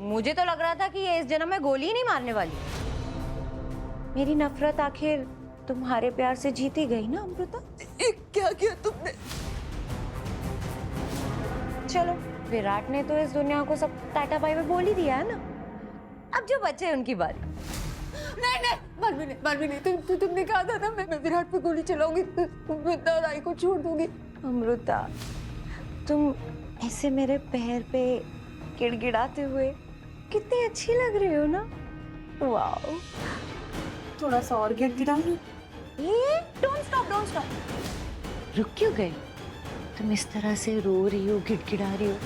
मुझे तो लग रहा था कि ये इस जन्म में गोली ही नहीं मारने वाली। मेरी नफरत आखिर तुम्हारे प्यार से जीती गई ना अमृता। क्या किया तुमने? चलो, विराट ने तो इस दुनिया को सब टाटा बाय बाय बोल ही दिया है ना। अब जो बचे उनकी बारी। नहीं नहीं, मानवी नहीं, तुमने कहा था ना मैं विराट पे गोली चलाऊंगी, मैं दाई को छोड़ दूंगी। अमृता, तुम ऐसे मेरे पैर पे गिड़गिड़ाते हुए कितनी अच्छी लग रही हो ना। वाह, थोड़ा सा और गिड़गिड़ा लो। Don't stop. रुक क्यों गए? तुम इस तरह से रो रही हो, गिड़गिड़ा रही हो,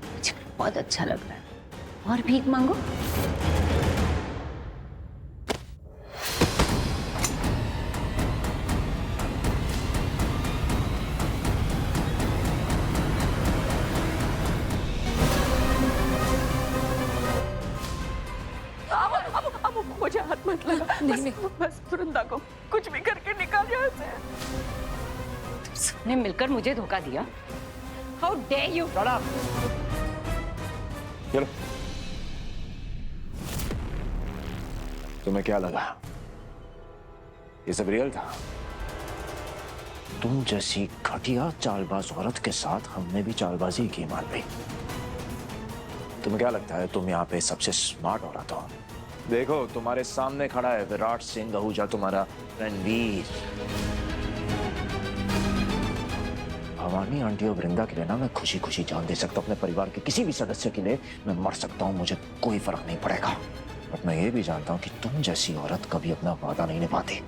मुझे बहुत अच्छा लग रहा है। और भीख मांगो। अब मुझे हाथ मत लगा। नहीं, बस वृंदा को कुछ भी करके निकाल यहाँ से। तुम सबने मिलकर मुझे धोखा दिया। How dare you! चलो, तुम्हें क्या लगा ये सब रियल था? तुम जैसी घटिया चालबाज औरत के साथ हमने भी चालबाजी की मानवी। तुम्हें क्या लगता है तुम यहाँ पे सबसे स्मार्ट औरत हो? देखो, तुम्हारे सामने खड़ा है विराट सिंह आहूजा, तुम्हारा रणवीर। भवानी आंटी और वृंदा के लिए ना मैं खुशी खुशी जान दे सकता हूँ। अपने परिवार के किसी भी सदस्य के लिए मैं मर सकता हूँ, मुझे कोई फर्क नहीं पड़ेगा। बट मैं ये भी जानता हूँ कि तुम जैसी औरत कभी अपना वादा नहीं निभाती।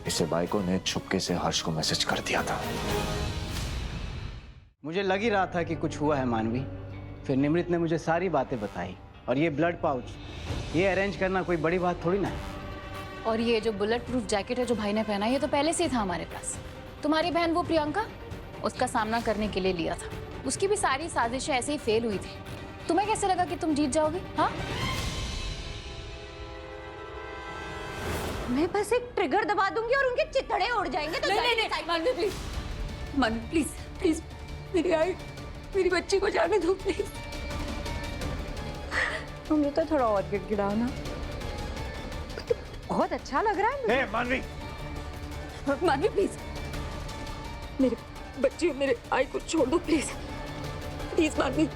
इससे बाइको ने छुपके से हर्ष को मैसेज कर दिया था। मुझे लग ही रहा था कि कुछ हुआ है मानवी। फिर निमृत ने मुझे सारी बातें बताई। और ये ब्लड पाउच, ये अरेंज करना कोई बड़ी बात थोड़ी ना है। और ये जो बुलेट प्रूफ जैकेट है जो भाई ने पहना है, ये तो पहले से ही था हमारे पास। तुम्हारी बहन वो प्रियंका, उसका सामना करने के लिए लिया था। उसकी भी सारी साजिशें ऐसे ही फेल हुई थी। तुम्हें कैसे लगा कि तुम जीत जाओगे? हाँ, मैं बस एक ट्रिगर दबा दूंगी और उनके चिथड़े उड़ जाएंगे। तो नहीं, मानवी प्लीज, मानवी प्लीज प्लीज, मेरी बच्ची को जाने दो प्लीज। अमृता, थोड़ा और गिड़गिड़ाओ ना। बहुत अच्छा लग रहा है। हे मानवी, मानवी प्लीज, मेरे बच्ची, मेरे आई को छोड़ दो प्लीज। प्लीज मानवी,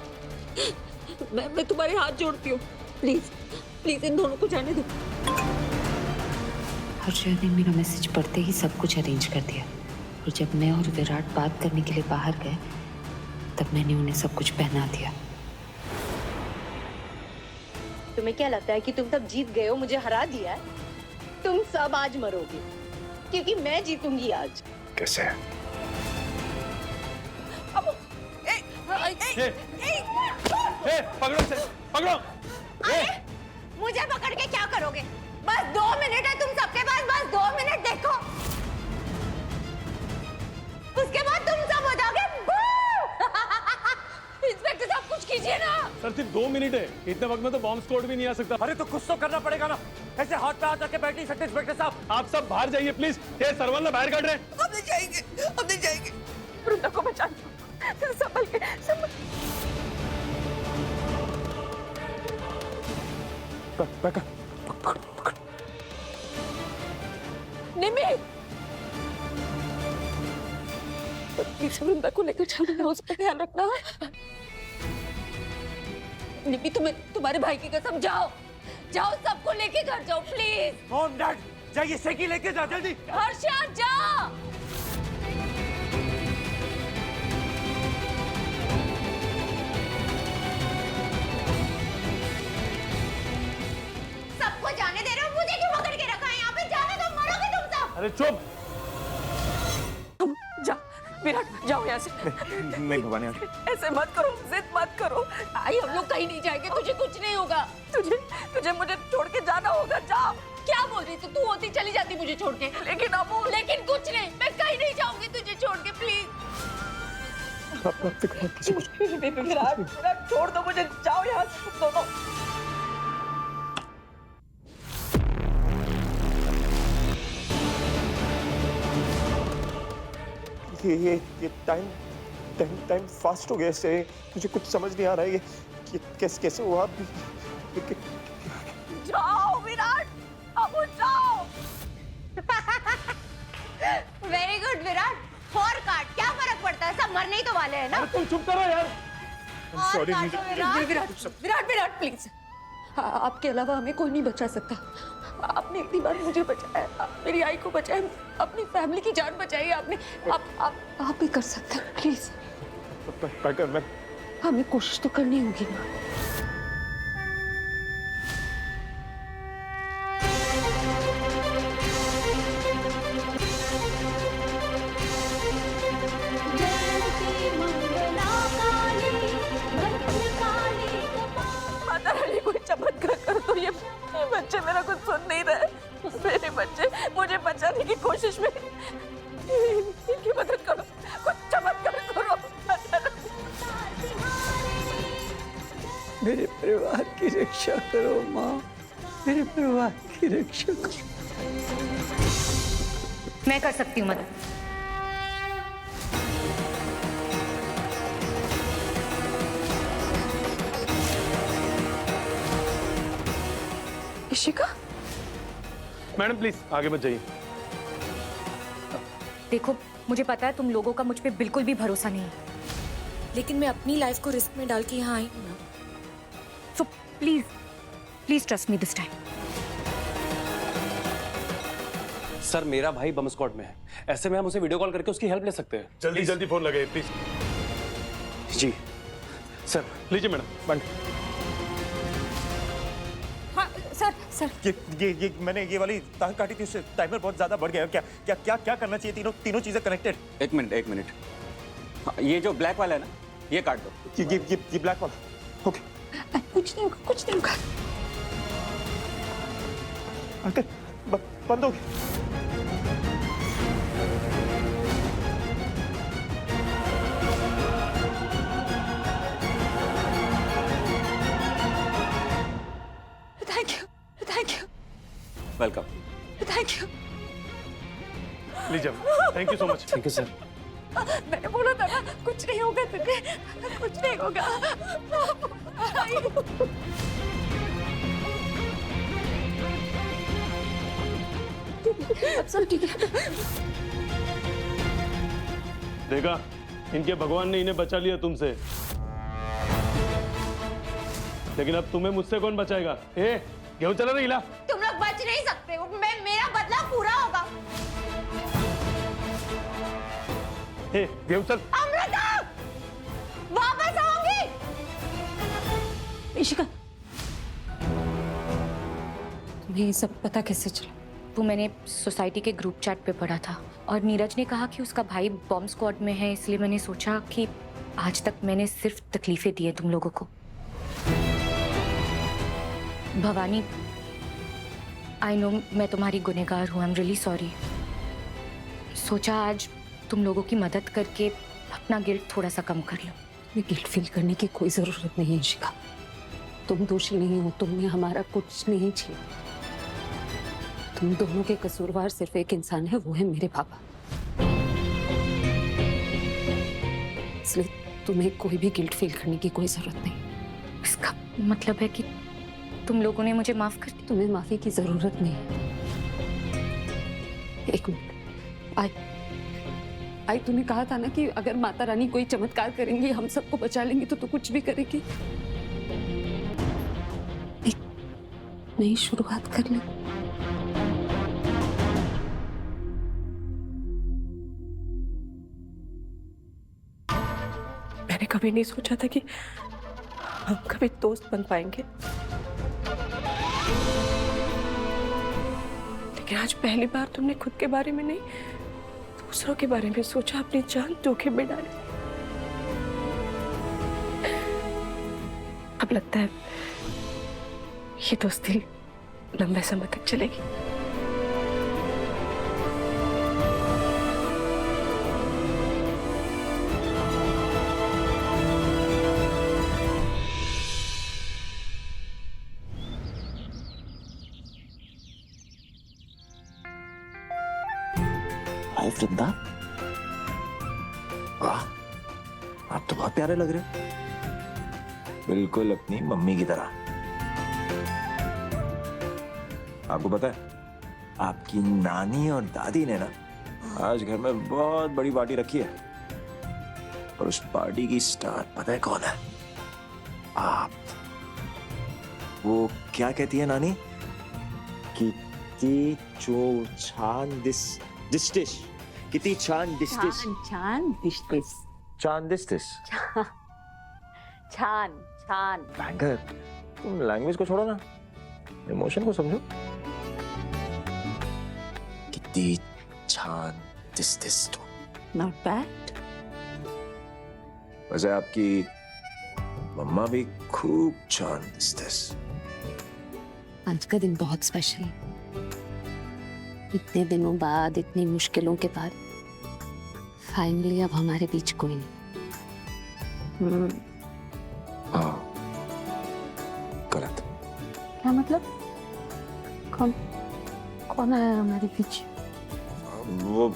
मैं तुम्हारे हाथ जोड़ती हूँ, प्लीज प्लीज इन दोनों को जाने दो। हर्षा ने मेरा मैसेज पढ़ते ही सब कुछ अरेंज कर दिया। और जब मैं और विराट बात करने के लिए बाहर गए, तब मैंने उन्हें सब कुछ पहना दिया। तुम्हें क्या लगता है कि तुम सब जीत गए हो, मुझे हरा दिया है? तुम सब आज मरोगे, क्योंकि मैं जीतूंगी आज। कैसे? पकड़ो से, पकड़ो। मुझे पकड़ के क्या करोगे? बस 2 मिनट है तुम सबके पास, बस 2 मिनट देखो। उसके बाद तुम सब हो जाओगे। इंस्पेक्टर साहब कुछ कीजिए ना। सर सिर्फ 2 मिनट है, इतने वक्त में तो बॉम्ब स्क्वाड भी नहीं आ सकता। अरे तो कुछ तो करना पड़ेगा ना, ऐसे हाथ पे हाथ रख के बैठ नहीं सकते इंस्पेक्टर साहब। आप सब बाहर जाइए प्लीज, ये सरवल ना बाहर काट रहे हैं। हम नहीं जाएंगे। वृंदा को बचाना, संभल के संभल। निमित, प्लीज वृंदा को लेकर चलना, उसका ख्याल रखना। निपी, तुम्हारे भाई की कसम, जाओ सबको लेके घर जाओ प्लीज। मॉम डैड, जाइए सेकी लेके जाओ जल्दी। हर्षा जा। सबको जाने दे रहे हो, मुझे क्यों पकड़ के रखा है यहाँ पे? जाने दो, मरोगे तुम सब। अरे चुप। जा विराट, जाओ यहाँ से। नहीं भवानी आंटी, ऐसे मत करो, जिद मत करो। आई, हम लोग कहीं नहीं जाएंगे, तुझे कुछ नहीं होगा। तुझे मुझे छोड़ के जाना होगा। जा। क्या बोल रही थी तू? होती चली जाती मुझे छोड़ के। लेकिन कुछ नहीं, मैं कहीं नहीं जाऊंगी तुझे छोड़ के, प्लीज। विराट, छोड़ दो मुझे, जाओ यहाँ से तुम दोनों। ये टाइम फास्ट हो गया इससे, मुझे कुछ समझ नहीं आ रहा है ये कैसे हुआ। जाओ विराट, अब जाओ। वेरी गुड विराट, 4 काट, क्या फर्क पड़ता है, सब मरने ही तो वाले हैं ना। तुम चुप करो यार। सॉरी विराट विराट प्लीज, आपके अलावा हमें कोई नहीं बचा सकता। आपने इतनी बार मुझे बचाया, मेरी आई को बचाया, अपनी फैमिली की जान बचाई आपने। आप भी कर सकते हैं प्लीज। मैं हमें कोशिश तो करनी होगी ना। माता रानी कोई चमत्कार कर दो, ये बच्चे मेरा कुछ सुन नहीं रहे। मेरे बच्चे मुझे बचाने की कोशिश में, इनकी मदद करो, कुछ चमत्कार करो। मेरे परिवार की रक्षा करो माँ, मेरे परिवार की रक्षा करो। मैं कर सकती हूँ मदद। इशिका, मैडम प्लीज आगे मत जाइए। देखो, मुझे पता है तुम लोगों का मुझ पे बिल्कुल भी भरोसा नहीं है, लेकिन मैं अपनी लाइफ को रिस्क में डाल के यहाँ आई हूँ ना, so please please trust me this time. Sir मेरा भाई बम स्क्वाड में है, ऐसे में हम उसे वीडियो कॉल करके उसकी हेल्प ले सकते हैं। जल्दी जल्दी फोन लगाइए प्लीज। जी सर। लीजिए मैडम, बंद। हाँ सर सर, ये मैंने ये वाली तार काटी थी, उससे टाइमर बहुत ज्यादा बढ़ गया। क्या क्या क्या क्या करना चाहिए? तीनों चीजें कनेक्टेड। एक मिनट। हाँ, ये जो ब्लैक वाला है ना, ये काट दो। ये ब्लैक वाला। ओके, कुछ नहीं होगा, कुछ नहीं होगा। अंकल बंद हो गया। Thank you welcome. Thank you. लीजिए, thank you so much. Thank you sir. मैंने बोला था ना, कुछ नहीं होगा तुझे, कुछ नहीं होगा। अब सब ठीक है। देखा, इनके भगवान ने इन्हें बचा लिया तुमसे, लेकिन अब तुम्हें मुझसे कौन बचाएगा? गेहूं चला रही ला। तुम लोग बच नहीं सकते, मेरा बदला पूरा होगा। गेहूं चल। अमृता वापस आऊंगी। इशिका, तुम्हें ये सब पता कैसे चला? वो मैंने सोसाइटी के ग्रुप चैट पे पढ़ा था, और नीरज ने कहा कि उसका भाई बॉम्ब स्क्वाड में है, इसलिए मैंने सोचा कि आज तक मैंने सिर्फ तकलीफें दी है तुम लोगों को। भवानी, आई नो मैं तुम्हारी गुनहगार हूँ, आई एम रियली सॉरी। सोचा आज तुम लोगों की मदद करके अपना गिल्ट थोड़ा सा कम कर लो। तुम्हें गिल्ट फील करने की कोई जरूरत नहीं है इशिका, तुम दोषी नहीं हो, तुमने हमारा कुछ नहीं छीना। तुम दोनों के कसूरवार सिर्फ एक इंसान है, वो है मेरे पापा। इसलिए तुम्हें कोई भी गिल्ट फील करने की कोई जरूरत नहीं। इसका मतलब है कि तुम लोगों ने मुझे माफ कर दिया? तुम्हें माफी की जरूरत नहीं है। एक मिनट, आई तूने कहा था ना कि अगर माता रानी कोई चमत्कार करेंगी, हम सबको बचा लेंगी, तो तू कुछ भी करेगी। एक नई शुरुआत कर ले। मैंने कभी नहीं सोचा था कि हम कभी दोस्त बन पाएंगे, लेकिन आज पहली बार तुमने खुद के बारे में नहीं, दूसरों के बारे में सोचा, अपनी जान जोखिम में डाली। अब लगता है ये दोस्ती लंबे समय तक चलेगी। हाय वृंदा, वाह आप तो बहुत प्यारे लग रहे हो, बिल्कुल अपनी मम्मी की तरह। आपको पता है, आपकी नानी और दादी ने ना आज घर में बहुत बड़ी पार्टी रखी है, और उस पार्टी की स्टार पता है कौन है? आप। वो क्या कहती है नानी? कितनी छान डिश कितनी छान डिश छान दिसतेस. छान डिश छान छान. बैंकर, तुम लैंग्वेज को छोड़ो ना, इमोशन को समझो। कितनी छान डिश तो Not bad. वैसे आपकी मम्मा भी खूब छान डिश। आज का दिन बहुत स्पेशल है। इतने दिनों बाद, इतनी मुश्किलों के बाद फाइनली अब हमारे बीच कोई नहीं। हाँ, गलत। क्या मतलब? कौन कौन आया हमारे बीच? वो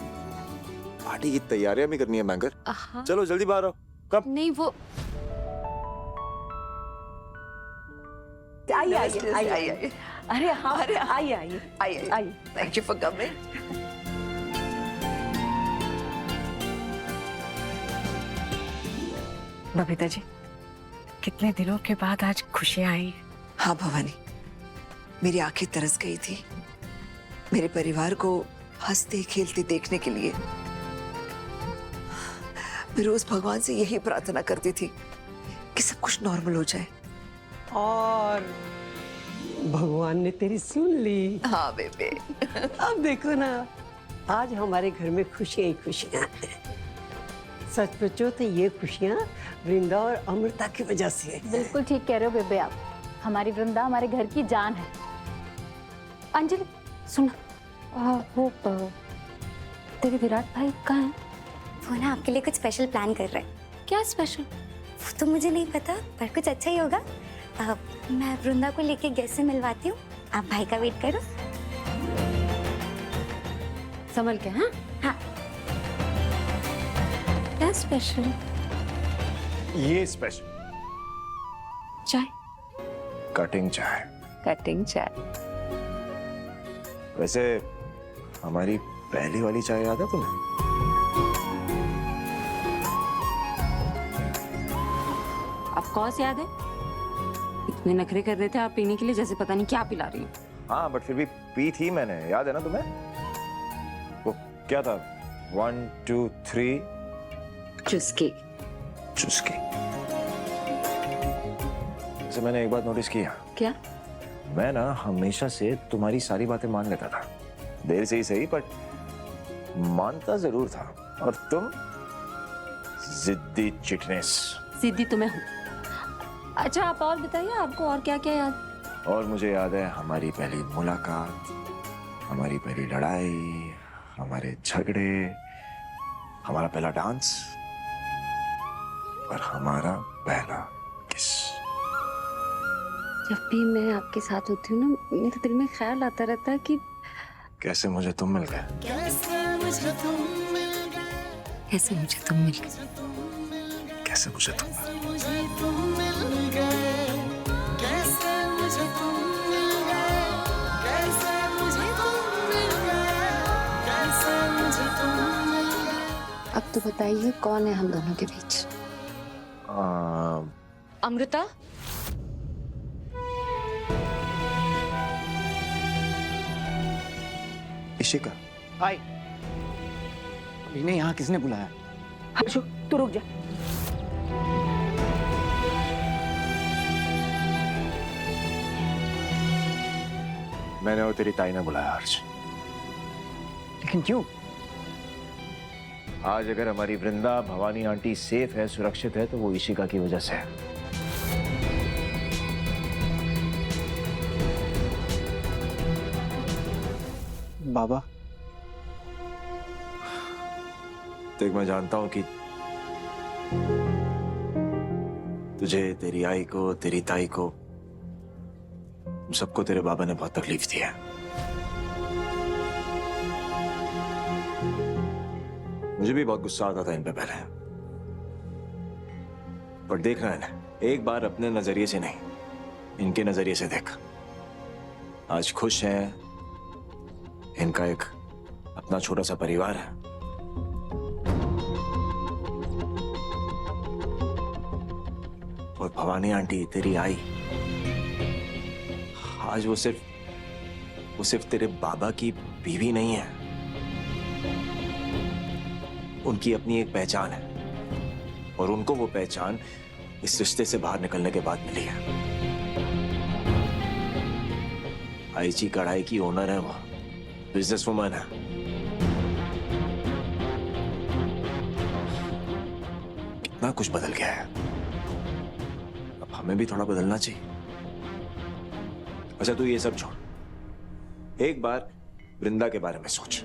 पार्टी की तैयारियां भी करनी है बैंकर। चलो जल्दी बाहर आओ। कब? नहीं, वो आइए. अरे हाँ, अरे आइए. Thank you for coming. Babita ji, कितने दिनों के बाद आज खुशियां आई। हाँ भवानी, मेरी आंखें तरस गई थी मेरे परिवार को हंसते खेलते देखने के लिए। मैं रोज भगवान से यही प्रार्थना करती थी कि सब कुछ नॉर्मल हो जाए। और भगवान ने तेरी सुन ली। हाँ बेबे। अब देखो ना, आज हमारे घर में खुशियां ही खुशियां हैं। सच पूछो तो ये खुशियां वृंदा और अमृता की वजह से है। बिल्कुल ठीक कह रहे हो बेबे आप। हमारी वृंदा हमारे घर की जान है। अंजलि सुन, वो तेरे विराट भाई कहाँ हैं? वो ना आपके लिए कुछ स्पेशल प्लान कर रहे हैं। क्या स्पेशल? वो तो मुझे नहीं पता, पर कुछ अच्छा ही होगा। मैं वृंदा को लेके गेस्ट से मिलवाती हूँ, आप भाई का वेट करो। संभल के। हाँ हाँ। क्या स्पेशल? ये स्पेशल चाय। कटिंग चाय। कटिंग चाय। वैसे हमारी पहली वाली चाय याद है तुम्हें? ऑफ कोर्स याद है। इतने नखरे कर रहे थे आप पीने के लिए, जैसे पता नहीं क्या पिला रही हो। हाँ, बट फिर भी पी थी मैंने, याद है ना तुम्हें? वो क्या था? 1 2 3 चुस्की। चुस्की। वैसे मैंने एक बात नोटिस किया। क्या? मैं ना हमेशा से तुम्हारी सारी बातें मान लेता था, देर से ही सही, बट मानता जरूर था। और तुम जिद्दी चिटनेस। सीधी तो मैं हूँ। अच्छा, आप और बताइए, आपको और क्या क्या याद? और मुझे याद है हमारी पहली मुलाकात, हमारी पहली लड़ाई, हमारे झगड़े, हमारा पहला डांस और हमारा पहला किस। जब भी मैं आपके साथ होती हूँ ना, मेरे दिल में ख्याल आता रहता है कि कैसे मुझे तुम मिल गए। कैसे मुझे तुम मिल गए। कैसे मुझे तुम मिल गए। कैसे मुझे तुम अब तो बताइए, कौन है हम दोनों के बीच? अमृता? इशिका। हाय। इन्हें यहाँ किसने बुलाया? हर्षु, तू रुक जा। मैंने और तेरी ताई ने बुलाया हर्ष। लेकिन क्यों? आज अगर हमारी वृंदा भवानी आंटी सेफ है, सुरक्षित है, तो वो इशिका की वजह से है। बाबा, देख मैं जानता हूं कि तुझे, तेरी आई को, तेरी ताई को, सबको तेरे बाबा ने बहुत तकलीफ दी है। मुझे भी बहुत गुस्सा आता था इन पे पहले, पर देख रहा है ना, एक बार अपने नजरिए से नहीं, इनके नजरिए से देख। आज खुश हैं, इनका एक अपना छोटा सा परिवार है। और भवानी आंटी तेरी आई, आज वो सिर्फ तेरे बाबा की बीवी नहीं है, उनकी अपनी एक पहचान है। और उनको वो पहचान इस रिश्ते से बाहर निकलने के बाद मिली है। आईची कढ़ाई की ओनर है, वो बिजनेस वुमन है। कितना कुछ बदल गया है, अब हमें भी थोड़ा बदलना चाहिए। अच्छा तू ये सब छोड़, एक बार वृंदा के बारे में सोच।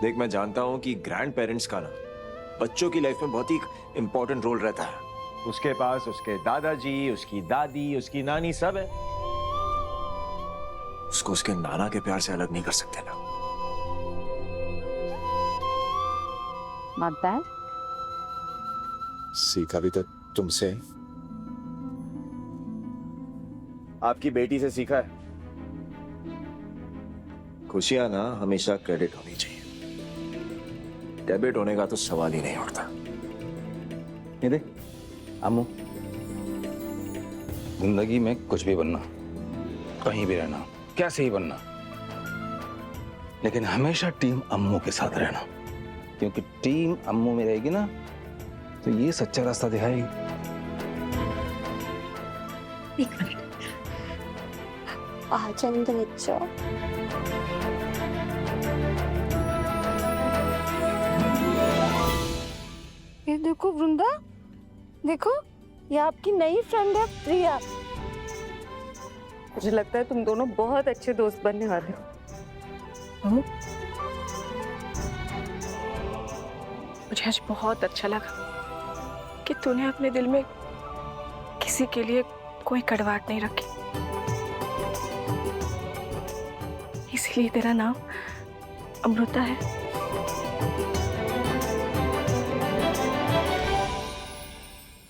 देख, मैं जानता हूं कि ग्रैंड पेरेंट्स का ना बच्चों की लाइफ में बहुत ही इंपॉर्टेंट रोल रहता है। उसके पास उसके दादाजी, उसकी दादी, उसकी नानी सब है। उसको उसके नाना के प्यार से अलग नहीं कर सकते ना। Not सीखा भी तो तुमसे, आपकी बेटी से सीखा है। खुशियां ना हमेशा क्रेडिट होनी चाहिए, डेबिट होने का तो सवाल ही नहीं उठता। ये देख अम्मू, जिंदगी में कुछ भी बनना, कहीं भी रहना, कैसे ही बनना, लेकिन हमेशा टीम अम्मू के साथ रहना, क्योंकि टीम अम्मू में रहेगी ना तो ये सच्चा रास्ता दिखाएगी। आनंद बच्चा। ये देखो वृंदा, देखो ये आपकी नई फ्रेंड है प्रिया। मुझे लगता है तुम दोनों बहुत अच्छे दोस्त बनने वाले हो। मुझे आज बहुत अच्छा लगा कि तूने अपने दिल में किसी के लिए कोई कड़वाहट नहीं रखी, इसलिए तेरा नाम अमृता है।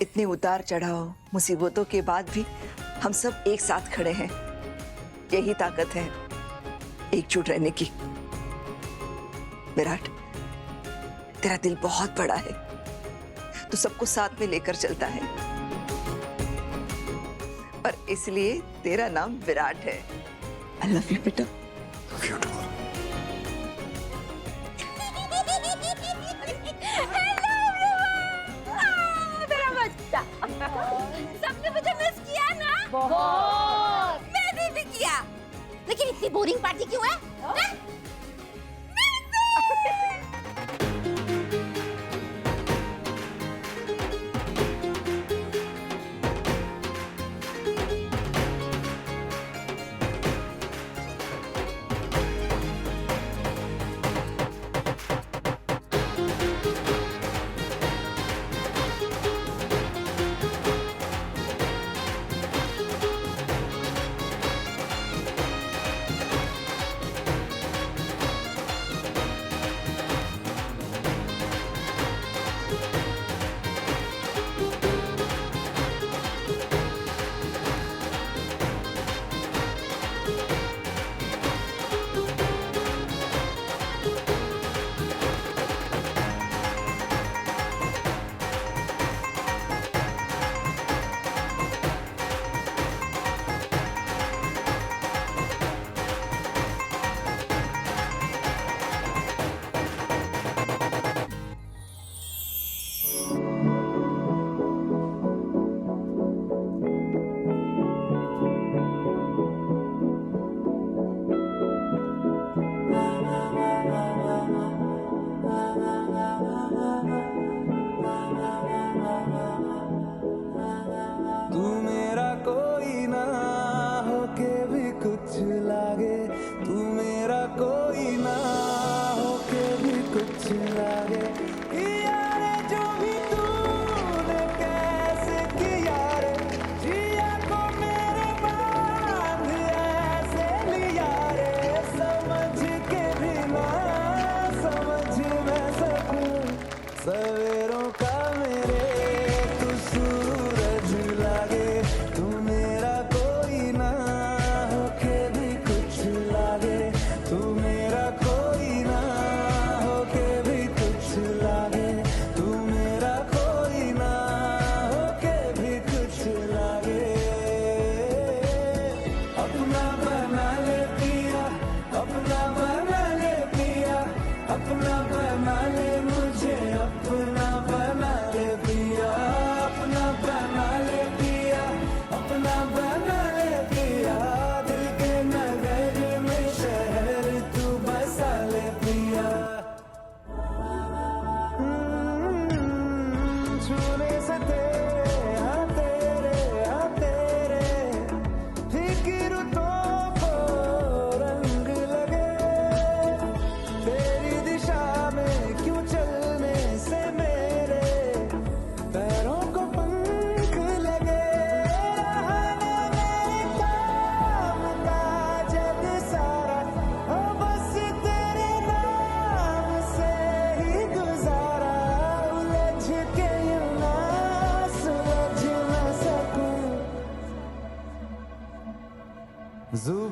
इतने उतार चढ़ाव मुसीबतों के बाद भी हम सब एक साथ खड़े हैं, यही ताकत है एकजुट रहने की। विराट, तेरा दिल बहुत बड़ा है, तो सबको साथ में लेकर चलता है, और इसलिए तेरा नाम विराट है। आई लव यू बेटा। सबने मुझे मिस किया ना? बहुत। मैंने भी किया, लेकिन इतनी बोरिंग पार्टी क्यों है?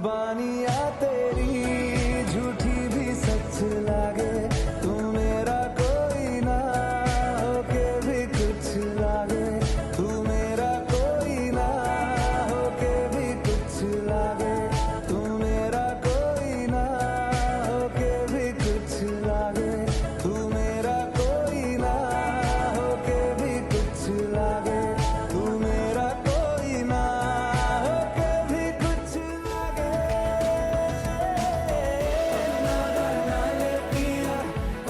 जुबानियां तेरी झूठी भी सच लागे, तू मेरा कोई ना होके भी कुछ लागे, तू मेरा कोई ना होके भी कुछ लागे, तू मेरा कोई ना होके भी कुछ लागे, तू मेरा कोई ना होके भी कुछ लागे, तू मेरा कोई ना होके भी कुछ लागे।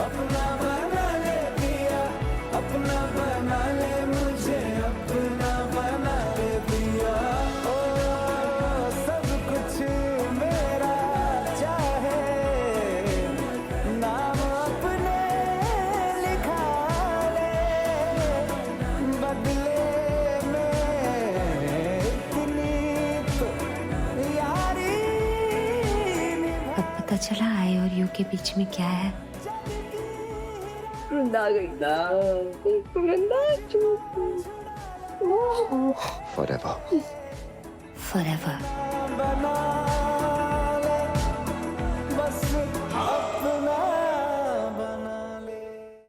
अपना बना ले पिया, अपना बना ले मुझे, अपना बना ले पिया। ओ सब कुछ मेरा चाहे, नाम अपने लिखा ले, बदले में इतनी तो यारी अब पता चला आए और यू के बीच में क्या है। वृंदा गई ना, वृंदा फॉरएवर फॉरएवर। बना